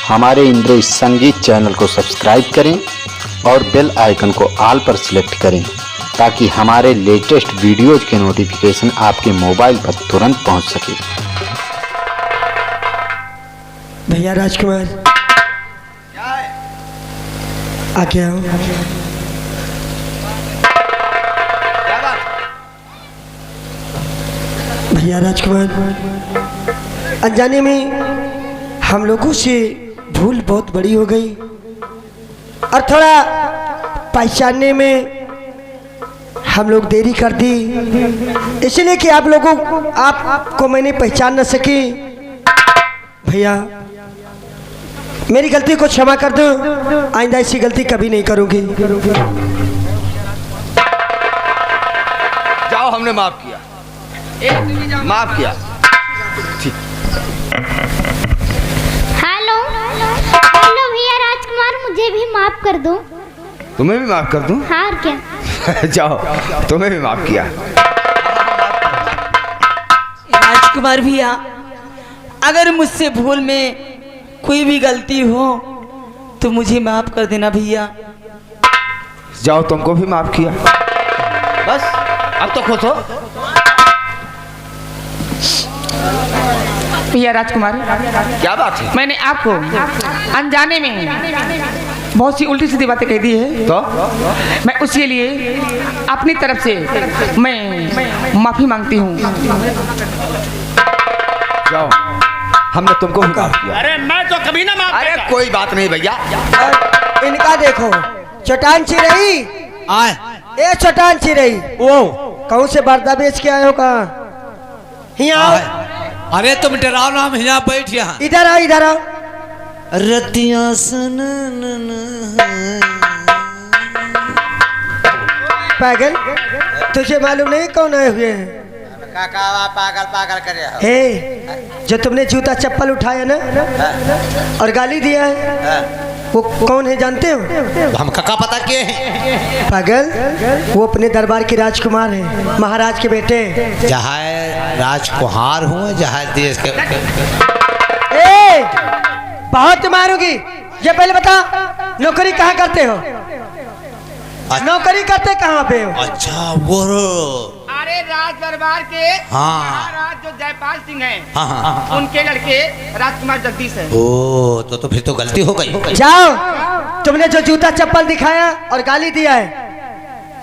हमारे इंद्र संगीत चैनल को सब्सक्राइब करें और बेल आइकन को ऑल पर सिलेक्ट करें ताकि हमारे लेटेस्ट वीडियोज के नोटिफिकेशन आपके मोबाइल पर तुरंत पहुंच सके। भैया राजकुमार आके आओ। भैया राजकुमार, अनजाने में हम लोगों से भूल बहुत बड़ी हो गई और थोड़ा पहचानने में हम लोग देरी कर दी, इसलिए कि आपको मैंने पहचान न सकी। भैया मेरी गलती को क्षमा कर दो, आइंदा ऐसी गलती कभी नहीं करूंगी। जाओ, हमने माफ किया, माफ किया। ठीक। हेलो हेलो भैया राजकुमार, मुझे भी माफ कर दो। तुम्हें भी माफ कर दूं? हाँ और क्या। जाओ, तुम्हें भी माफ किया। राजकुमार भैया, अगर मुझसे भूल में कोई भी गलती हो तो मुझे माफ कर देना भैया। जाओ, तुमको भी माफ किया। बस अब तो खुश हो। भैया राजकुमार, क्या बात है? मैंने आपको अनजाने में बहुत सी उल्टी सीधी बातें कह दी है, तो मैं उसके लिए अपनी तरफ से मैं माफी मांगती हूँ। जाओ, हमने तुमको भी माफ किया। अरे मैं तो कभी ना माफ। अरे कोई बात नहीं भैया। इनका देखो, चट्टान चिरई आए ए चट्टान चिरई, वो कहूँ से बर्दा बेच के आए हो कहाँ? यहाँ अरे तुम डराओ ना, हम यहाँ बैठ यहाँ। इधर आओ, इधर आओ। रतिया सन पागल, तुझे मालूम नहीं कौन आए हुए हैं? पागल पागल करे। हे, जो तुमने जूता चप्पल उठाया ना और गाली दिया है, वो कौन है जानते हो? हम का पता किए हैं? पागल, वो अपने दरबार के राजकुमार हैं, महाराज के बेटे। जहाँ राजकुमार हुए, जहाँ देश के। ए, बहुत मारूंगी। ये पहले बता, नौकरी कहाँ करते हो? नौकरी करते कहाँ पे हो? अच्छा वो। अरे राज दरबार के हाँ। महाराज जो जयपाल सिंह हैं, हाँ हाँ। उनके लड़के राजकुमार जगदीश हैं। ओ तो फिर तो गलती हो गई। जाओ, तुमने जो जूता चप्पल दिखाया और गाली दिया है,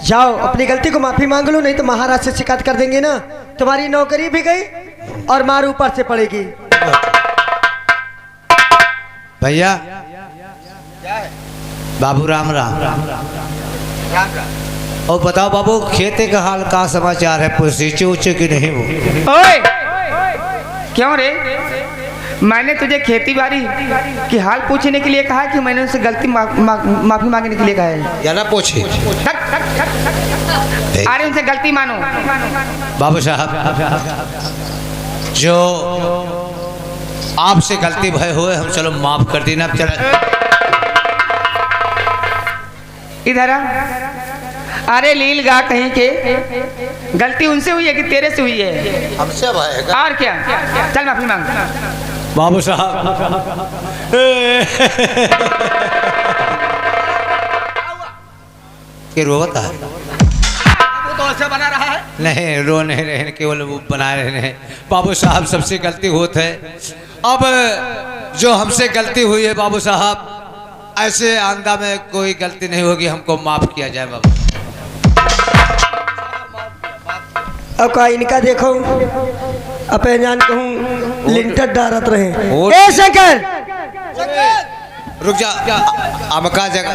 जाओ अपनी गलती को माफी मांग लो, नहीं तो महाराज से शिकायत कर देंगे ना। तुम्हारी नौकरी भी गई और मार ऊपर से पड़ेगी। भैया बाबू राम राम। और बताओ बाबू, खेते का हाल का समाचार है? सींचे ऊंचे की नहीं वो? ओए, क्यों रे? मैंने तुझे खेती बाड़ी की हाल पूछने के लिए कहा कि मैंने उनसे गलती माफी मांगने के लिए कहा है? या ना पूछे। अरे उनसे गलती मानो। बाबू साहब, जो आपसे गलती भय हुए हम चलो माफ कर देना। चलो इधर आ। अरे लील गा कहीं के, गलती उनसे हुई है कि तेरे से हुई है? हमसे भय। और क्या, चल माफी मांग। बाबू साहब के रोता है? वो तो ऐसे बना रहा है। नहीं, रो नहीं रहे, केवल वो बना रहे हैं। बाबू साहब सबसे गलती होती है। अब जो हमसे गलती हुई है बाबू साहब, ऐसे आंदा में कोई गलती नहीं होगी, हमको माफ किया जाए बाबू। अब का इनका देखो, अपने जान कहूँ लिंटर डारत रहे। ए शंकर, रुक जा, अमका जगह।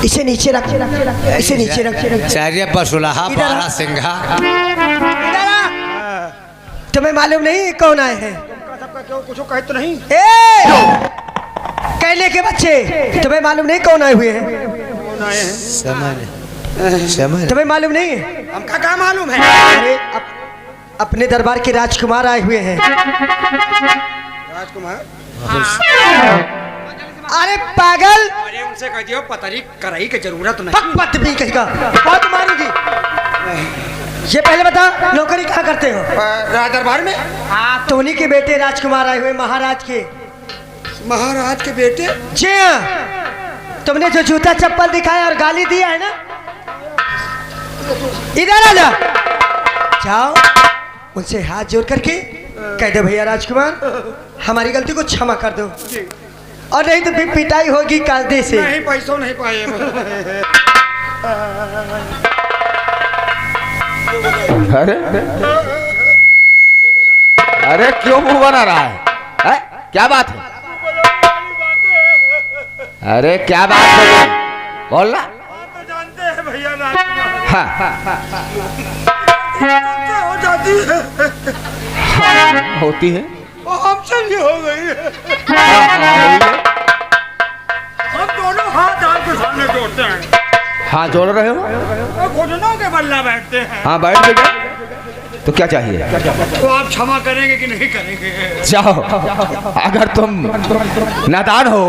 इसे नीचे रख, इसे नीचे रख। चैरिया बसुलहा पारा सिंघा। तुम्हें मालूम नहीं कौन आए हैं? कुछ कहे तो नहीं। कैले के बच्चे, तुम्हें मालूम नहीं कौन आए हुए हैं? समझ तुम्हें मालूम नहीं? हमका क्या मालूम है? अरे अपने दरबार के राजकुमार आए हुए हैं। राजकुमार अरे पागल, अरे उनसे कह दियो पतरी कराई की जरूरत नहीं। पत भी कहेगा, बहुत मारूंगी। ये पहले बता, नौकरी कहाँ करते हो? राज दरबार में। हाँ, तो उन्हीं के बेटे राजकुमार आए हुए, महाराज के। महाराज के बेटे? जी हाँ, तुमने जो जूता चप्पल दिखाया और गाली दिया है ना, इधर आ जा, जाओ उनसे हाथ जोड़ करके कह दो भैया राजकुमार हमारी गलती को क्षमा कर दो, और नहीं तो फिर पिटाई होगी कायदे से। नहीं, पैसों नहीं पाए। अरे अरे क्यों मुंह बना रहा है? क्या बात है? अरे क्या बात है? बोल रहा। जानते हैं भैया हाँ हो जाती है। हाँ, होती है। हमसे भी हो गई है। हम दोनों हाथ आपके सामने जोड़ते हैं। हाँ जोड़ रहे हो? घुटनों के बल्ला बैठते हैं। हाँ बैठ गए। तो क्या चाहिए? तो आप क्षमा करेंगे कि नहीं करेंगे? जाओ, अगर तुम नादान हो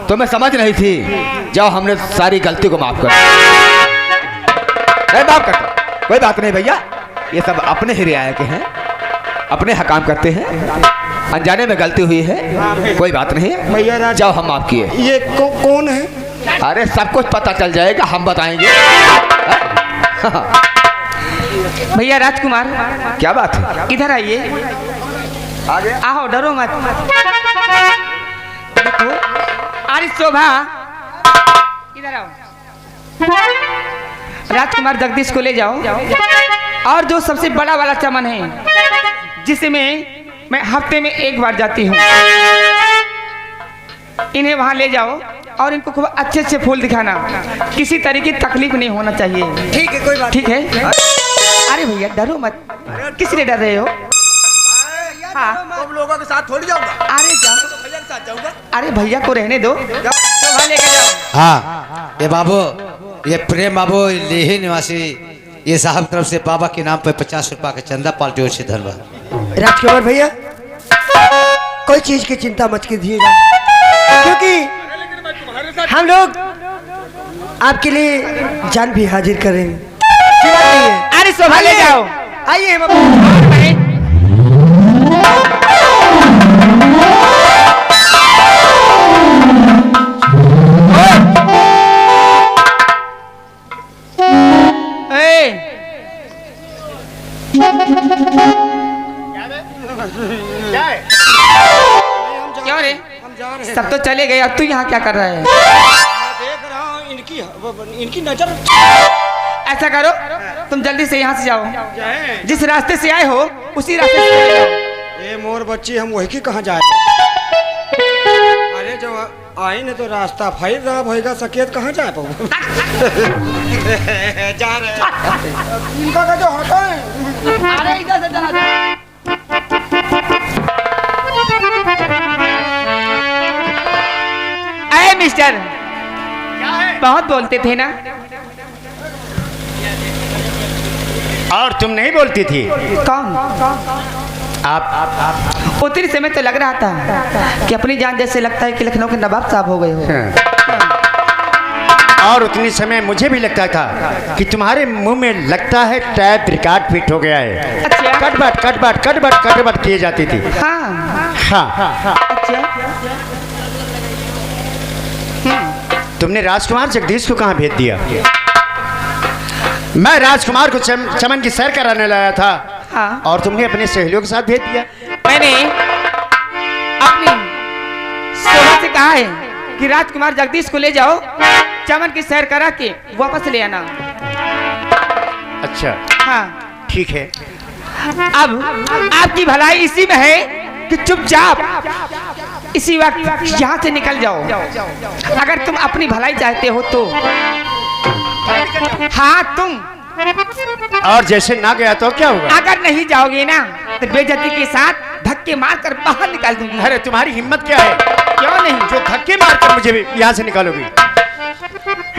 तो मैं समझ नहीं थी। जाओ, हमने सारी गलती को माफ कर माफ करता। कोई बात नहीं भैया, ये सब अपने ही रियाया के हैं, अपने हकाम करते हैं, अनजाने में गलती हुई है, कोई बात नहीं भैया। जाओ, हम माफ किए। ये कौन है? अरे सब कुछ पता चल जाएगा, हम बताएंगे। भैया राजकुमार, क्या बात है? इधर आइए। आओ, डरो मत। देखो, अरे शोभा, इधर आओ। राजकुमार जगदीश को ले जाओ, और जो सबसे बड़ा वाला चमन है जिसमें मैं हफ्ते में एक बार जाती हूँ, इन्हें वहाँ ले जाओ और इनको खूब अच्छे अच्छे फूल दिखाना, किसी तरह की तकलीफ नहीं होना चाहिए। ठीक है, कोई बात। ठीक है? अरे भैया डरो मत, किस लिए डर रहे हो? हाँ, तुम लोगों के साथ थोड़ी जाऊंगा। अरे जाओ, भैया के साथ जाऊंगा। अरे भैया को रहने दो, शोभा लेके जाओ। हाँ ये बाबू, ये प्रेम बाबू लेही निवासी, ये साहब तरफ से बाबा के नाम पे 50 रुपया का चंदा पार्टी और से धरवा। राजकुमार भैया, कोई चीज की चिंता मत कीजिएगा, क्योंकि हम लोग आपके लिए जान भी हाजिर करेंगे। की बात नहीं है। अरे शोभा ले जाओ। आइए बाबू। क्यों रे? सब तो चले गए, अब तू यहाँ क्या कर रहा है? देख रहा हूँ इनकी नजर। ऐसा करो, तुम जल्दी से यहाँ से जाओ, जिस रास्ते से आए हो उसी रास्ते से चले जाओ। ये मोर बच्ची, हम वही की कहाँ जाए? अरे जो आई न तो रास्ता फैल रहा होगा, सकेत कहाँ जाए पाऊँ? जा रहे इनका का जो होता है। अरे इधर से जाना। अरे मिस्टर, बहुत बोलते थे ना? और तुम नहीं बोलती थी? कौन? आप उतनी समय तो लग रहा था कि अपनी जान जैसे लगता है कि लखनऊ के नवाब साहब हो गए हो। और उतनी समय मुझे भी लगता था कि तुम्हारे मुंह में लगता है टैप रिकॉर्ड फिट हो गया है। अच्छा। कटबट कटबट कटबट कटबट किए जाती थी। हाँ हाँ, अच्छा। तुमने राजकुमार जगदीश को कहाँ भेज दिया? मैं राजकुमार को चमन की सैर कराने लाया था। हाँ। और तुमने अपने सहेलियों के साथ भेज दिया। मैंने अपनी शोभा से कहा है कि राजकुमार जगदीश को ले जाओ, चमन की सैर करा के वापस ले आना। अच्छा हाँ ठीक है। अब आपकी भलाई इसी में है कि चुपचाप इसी वक्त यहाँ से निकल जाओ। अगर तुम अपनी भलाई चाहते हो तो। हाँ तुम। और जैसे ना गया तो क्या होगा? अगर नहीं जाओगे ना तो बेइज्जती के साथ धक्के मारकर बाहर निकाल दूंगी। अरे तुम्हारी हिम्मत क्या है? क्यों नहीं? जो धक्के मारकर मुझे भी यहाँ से निकालोगी?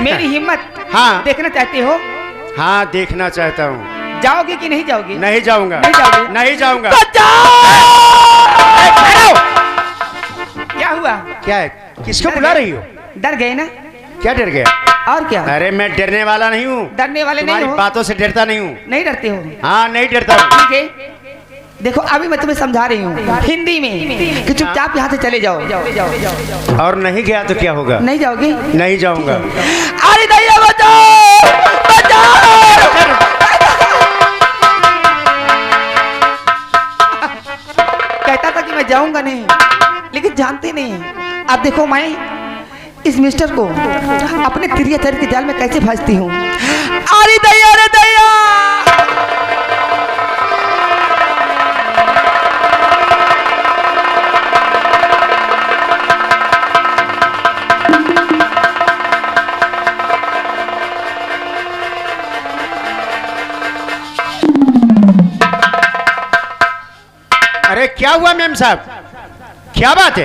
मेरी हिम्मत हाँ। देखना चाहते हो? हाँ देखना चाहता हूँ। जाओगे कि नहीं जाओगे? नहीं जाऊंगा, नहीं जाओगे? नहीं जाऊंगा। तो जाओ। क्या हुआ? क्या है, किसको बुला रही हो? डर गए ना? क्या डर गया? और क्या? अरे मैं डरने वाला नहीं हूँ, डरने वाले नहीं तुम्हारी हो? बातों से डरता नहीं हूँ। नहीं डरते हो? हाँ नहीं डरता हूँ। ठीक है, देखो अभी मैं तुम्हें समझा रही हूँ हिंदी में कि चुपचाप यहाँ से चले जाओ। और नहीं गया तो क्या होगा? नहीं जाओगे? नहीं जाऊंगा। अरे दैया बचाओ, बचाओ। कहता था कि मैं जाऊंगा नहीं, लेकिन जानते नहीं। अब देखो मैं इस मिस्टर को अपने तिरिया चरित्र के जाल में कैसे फंसती हूँ। अरे दैया, अरे दैया। अरे क्या हुआ मेम साहब, क्या बात है?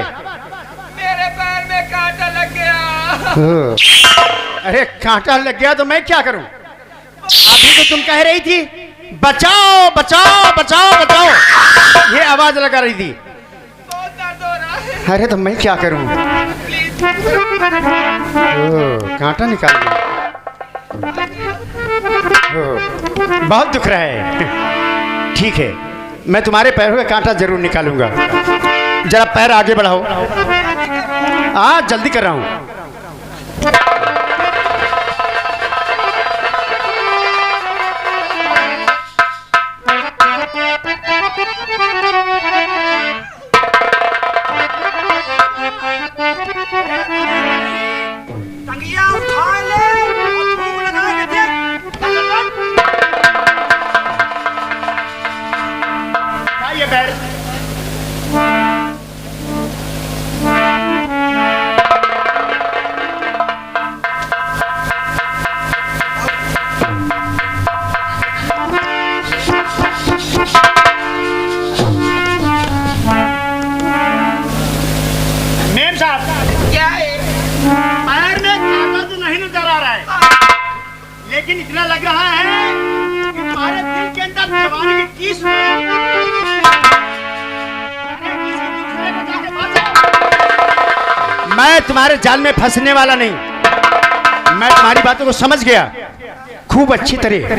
मेरे पैर में कांटा लग गया। अरे कांटा लग गया तो मैं क्या करूं? अभी तो तुम कह रही थी बचाओ बचाओ बचाओ बचाओ, ये आवाज लगा रही थी। बहुत दर्द हो रहा है। अरे तो मैं क्या करूं? कांटा निकाल दिया। बहुत दुख रहा है। ठीक है, मैं तुम्हारे पैरों का कांटा जरूर निकालूंगा। जरा पैर आगे बढ़ाओ। हाँ जल्दी कर रहा हूं। ये पैर मेम साहब, क्या है? पैर में कांटा तो नहीं नजर आ रहा है, लेकिन इतना लग रहा है कि तुम्हारे दिल के अंदर जवानी की कीस मैं तुम्हारे जाल में फंसने वाला नहीं। मैं तुम्हारी बातों को समझ गया खूब अच्छी तरह।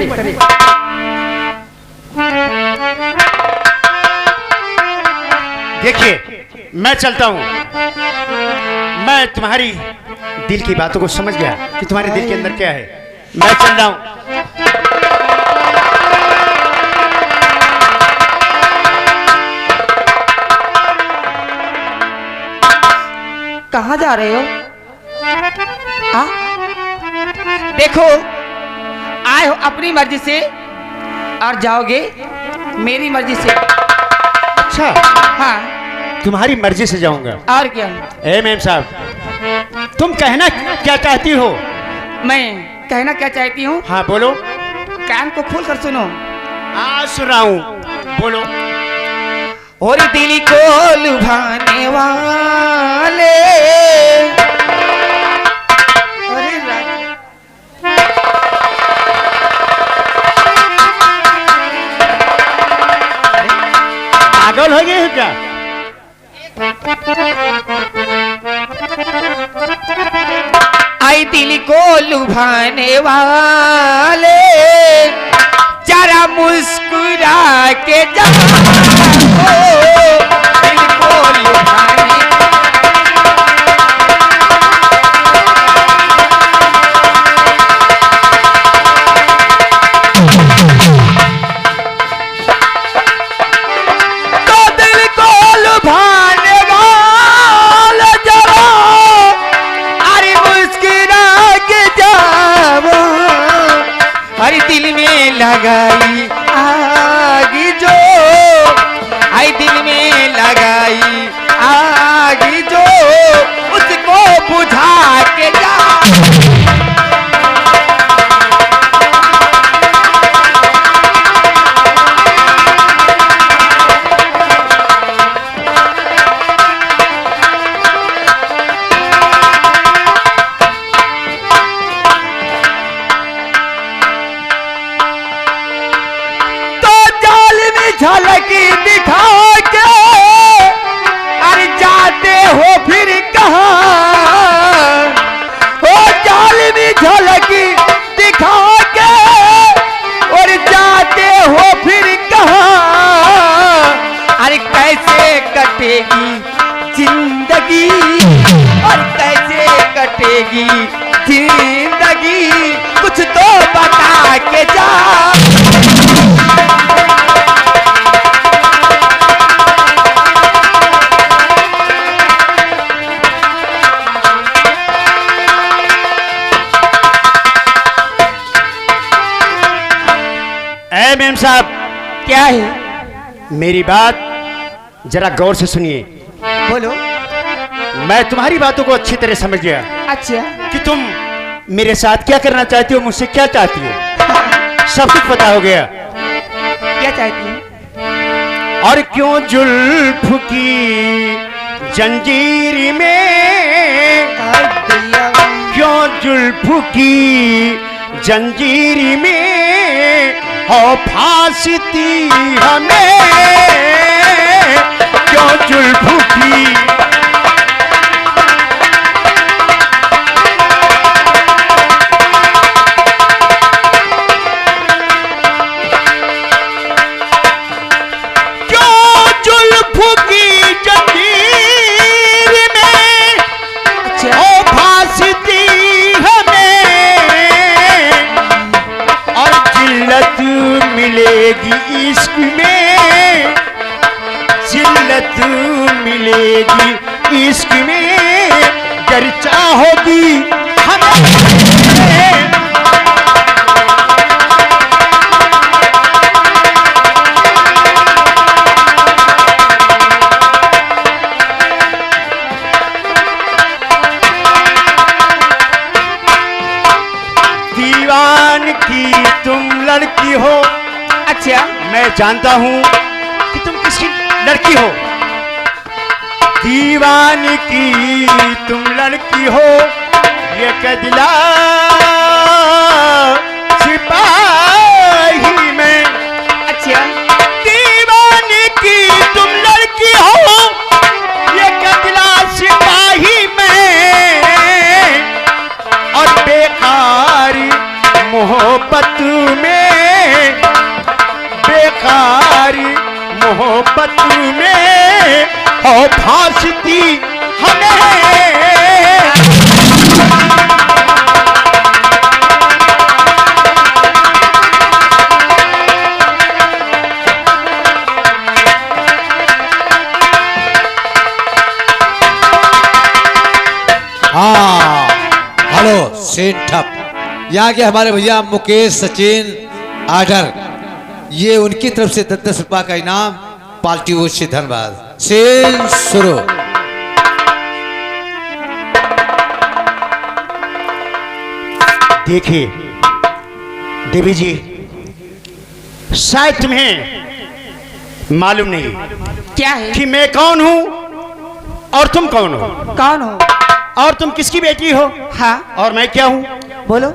देखिए मैं चलता हूं। मैं तुम्हारी दिल की बातों को समझ गया कि तुम्हारे दिल के अंदर क्या है। मैं चल रहा हूं। कहाँ जा रहे हो? देखो आए हो अपनी मर्जी से और जाओगे मेरी मर्जी से। अच्छा हाँ, तुम्हारी मर्जी से जाऊंगा। और क्या? ए मेम साहब, तुम कहना क्या चाहती हो? मैं कहना क्या चाहती हूँ? हाँ बोलो। कान को खोल कर सुनो। हाँ सुन रहा हूँ, बोलो। और दिल को लुभाने वाले, अरे पागल हो गए हो क्या? आई दिल को लुभाने वाले, जरा मुस्कुरा के जाओ। दिल को लुभाने तो दिल को लुभाने वाले जरा, अरे मुस्कुरा के जाओ। अरे दिल में लगाई आग जो झलकी दिखा के अरे जाते हो फिर कहाँ, ओ जालिमी झलकी दिखा के और जाते हो फिर कहाँ, अरे कैसे कटेगी जिंदगी और कैसे कटेगी जिंदगी, कुछ तो बता के जा। मेम साहब, क्या है? मेरी बात जरा गौर से सुनिए। बोलो। मैं तुम्हारी बातों को अच्छी तरह समझ गया अच्छा, कि तुम मेरे साथ क्या करना चाहती हो, मुझसे क्या चाहती हो, सब कुछ पता हो गया। क्या चाहती है? और क्यों जुल्फ की जंजीर में, क्यों जुल्फ की जंजीर में हो फांसती हमें, क्यों जुल्फ की इश्क में, जिल्लत मिलेगी इश्क में, गर चाहोगी हमें। दीवान की तुम लड़की हो। अच्छा, मैं जानता हूं कि तुम किसकी लड़की हो। दीवान की तुम लड़की हो, ये कदिला सिपाही में। अच्छा, दीवान की तुम लड़की हो, ये कदिला सिपाही में, और बेकारी मोहब्बत में, बेकारी मोहब्बत में हो फांसती हमें। हाँ, हेलो सेठ ठप, यहाँ के हमारे भैया मुकेश सचिन आर्डर, ये उनकी तरफ से 10-10 रुपया का इनाम, पार्टी ओर से धन्यवाद। सेल शुरू। देखिए देवी जी, शायद तुम्हें मालूम नहीं क्या है? कि मैं कौन हूं और तुम कौन हो, कौन हो और तुम किसकी बेटी हो। हाँ, और मैं क्या हूं? बोलो।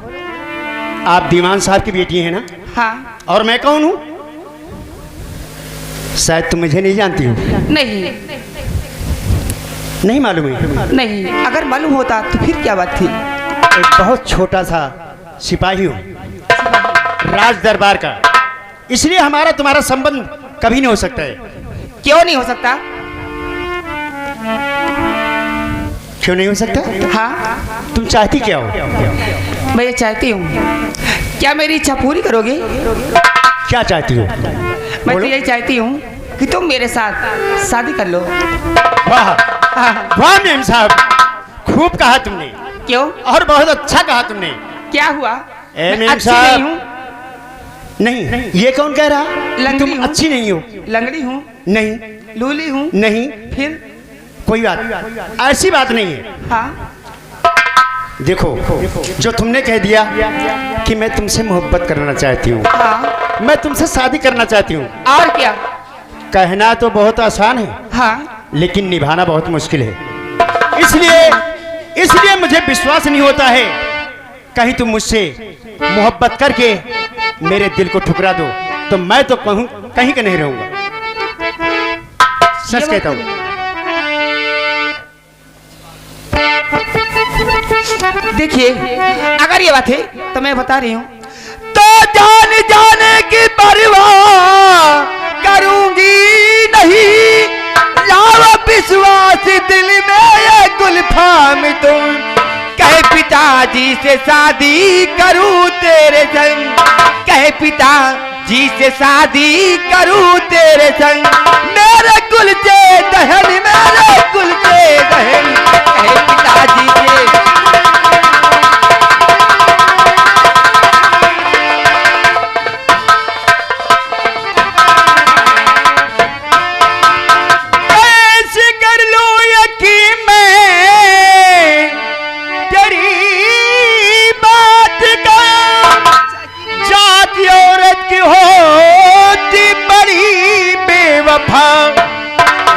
आप दीवान साहब की बेटी है ना। हाँ, और मैं कौन हूं? शायद तुम मुझे नहीं जानती हो। नहीं नहीं मालूम है? नहीं, अगर मालूम होता तो फिर क्या बात थी। एक बहुत छोटा सा सिपाही हूं राज दरबार का, इसलिए हमारा तुम्हारा संबंध कभी नहीं हो सकता है। क्यों नहीं हो सकता? क्यों नहीं हो सकता? हाँ, तुम चाहती क्या हो? मैं ये चाहती हूँ, क्या मेरी इच्छा पूरी करोगे? क्या चाहती हो? मैं तो यही चाहती हूँ कि तुम मेरे साथ शादी कर लो। वाह वाह मेम साहब, खूब कहा तुमने। क्यों? और बहुत अच्छा कहा तुमने। क्या हुआ? ए मैं मेम अच्छी साहब, नहीं हूँ? नहीं, ये कौन कह रहा? लंगड़ी तुम हूँ। अच्छी नहीं हो। लंगड़ी हूँ? नहीं लूली हूँ? नहीं, फिर? कोई बात ऐसी बात नहीं है। हाँ, देखो, जो तुमने कह दिया कि मैं तुमसे मोहब्बत करना चाहती हूँ, हाँ, मैं तुमसे शादी करना चाहती हूँ, और क्या? कहना तो बहुत आसान है, हाँ, लेकिन निभाना बहुत मुश्किल है। इसलिए मुझे विश्वास नहीं होता है कहीं तुम मुझसे मोहब्बत करके मेरे दिल को ठुकरा दो, तो मैं तो कहीं का नहीं रहूंगा। सच कहता हूँ। देखिए, अगर ये बात है तो मैं बता रही हूँ, तो जान जाने की परवाह करूंगी नहीं, लावा विश्वास दिल में ये गुलफाम तुम, कहे पिताजी से शादी करूं तेरे संग, कहे पिताजी से शादी करूं तेरे संग, मेरे कुल से दहन, मेरे कुल से दहन, कहे पिताजी से।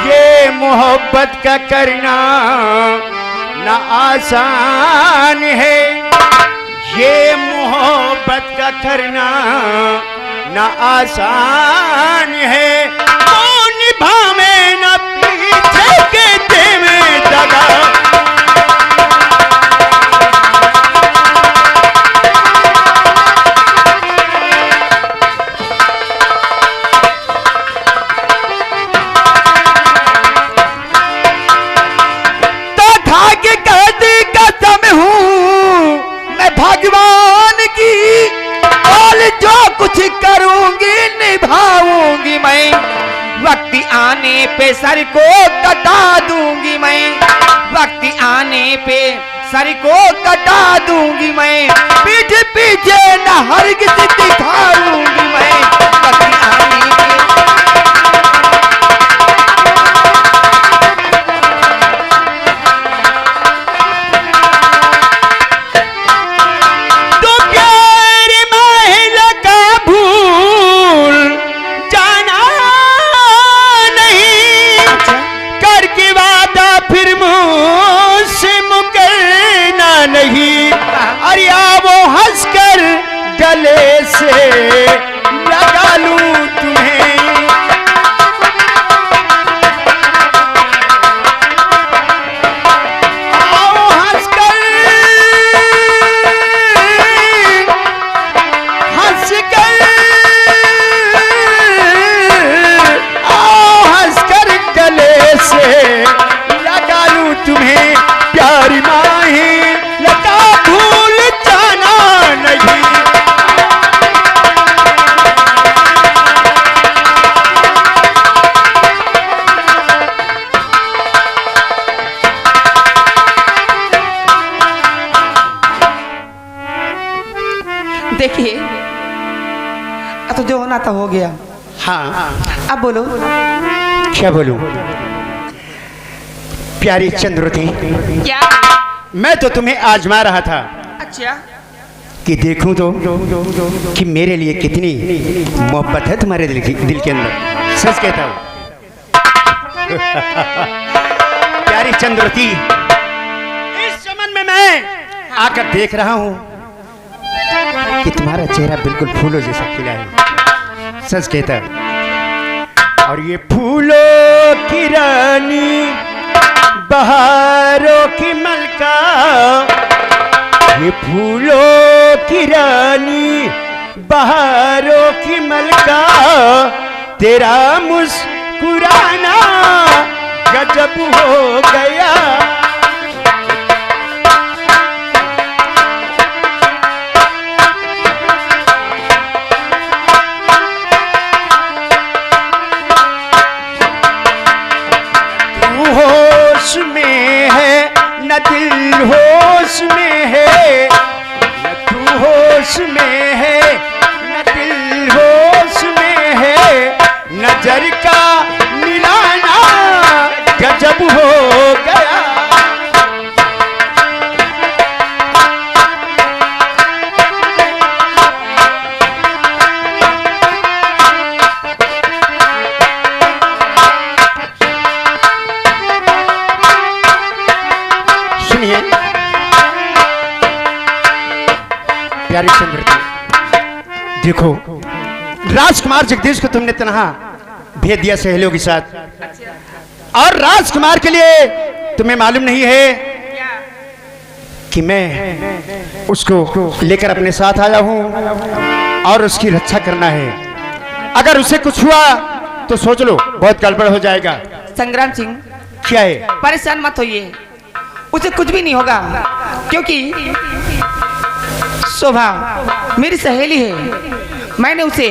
ये मोहब्बत का करना न आसान है, ये मोहब्बत का करना न आसान है, वो निभावे न पीछे के देवे दगा। भगवान की और जो कुछ करूंगी निभाऊंगी मैं, वक्त आने पे सर को कटा दूंगी मैं, वक्त आने पे सर को कटा दूंगी मैं, पीछे पीछे न हरगिज़ दिखाऊंगी मैं, वक्त आने नहीं, अरे वो हंसकर गले से लगा लूं तुम्हें, आओ हंसकर गले से लगा लूं तुम्हें, प्यारी माही लगा भूल जाना नहीं। देखिए, अब तो जो होना था हो गया। हाँ, अब बोलो। क्या बोलूं? प्यारी चंद्रवती, क्या? मैं तो तुम्हें आजमा रहा था। अच्छा, कि देखूं तो कि मेरे लिए कितनी मोहब्बत है तुम्हारे दिल के अंदर। सच कहता हूं प्यारी चंद्रवती, इस चमन में मैं आकर देख रहा हूं कि तुम्हारा चेहरा बिल्कुल फूलों जैसा खिला है। सच कहता हूं। और ये फूलों की रानी, बहारों की मलका, ये फूलों की रानी, बहारों की मलका, तेरा मुस्कुराना गजब हो गया। तू होश में है न दिल होश में है, न तू होश में है न दिल होश में है, नजर का मिलाना गजब हो गया। सुनिए प्यारी चंद्रवती, देखो राजकुमार जगदीश को तुमने तनहा भेज दिया सहेलियों के साथ। और राजकुमार के लिए तुम्हें मालूम नहीं है कि मैं उसको लेकर अपने साथ आया हूं और उसकी रक्षा करना है। अगर उसे कुछ हुआ तो सोच लो बहुत गड़बड़ हो जाएगा। संग्राम सिंह, क्या है? परेशान मत होइए, उसे कुछ भी नहीं होगा, क्योंकि शोभा मेरी सहेली है। मैंने उसे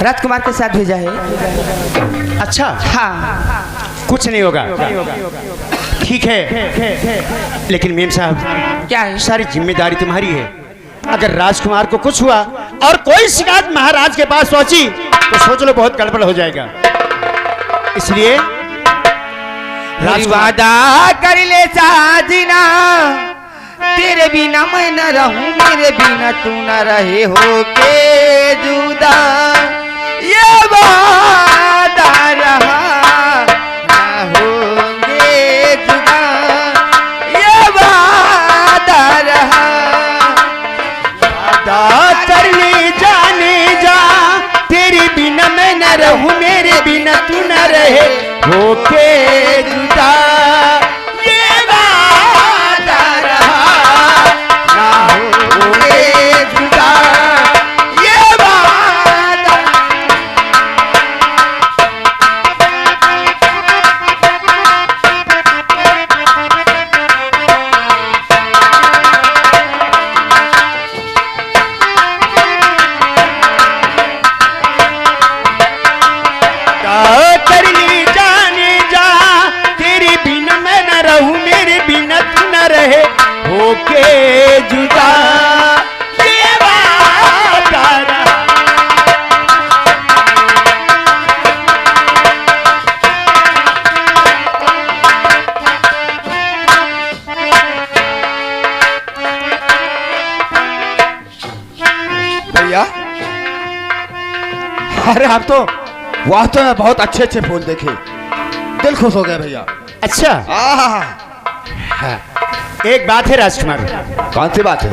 राजकुमार के साथ भेजा है। अच्छा, हाँ, कुछ नहीं होगा, ठीक है। लेकिन मेम साहब, क्या है? सारी जिम्मेदारी तुम्हारी है। अगर राजकुमार को कुछ हुआ और कोई शिकायत महाराज के पास पहुंची तो सोच लो बहुत गड़बड़ हो जाएगा। इसलिए वादा कर ले साजना, तेरे बिना मैं न रहूं, मेरे बिना तू न रहे हो के जुदा। ये वादा रहा न होंगे जुदा, ये वादा रहा। वादा कर ले जाने जा, तेरे बिना मैं न रहूं, मेरे बिना तू न रहे होके जुदा। ये वादा रहा ना होके जुदा, ये वादा। कर ली जाने जा, तेरे बिना मैं न रहूं, मेरे बिना तू न रहे होके जुदा। ये वादा रहा। भैया, अरे आप तो वास्तव में बहुत अच्छे अच्छे फूल देखे, दिल खुश हो गया भैया। अच्छा, आहा, एक बात है राजकुमार। कौन सी बात है?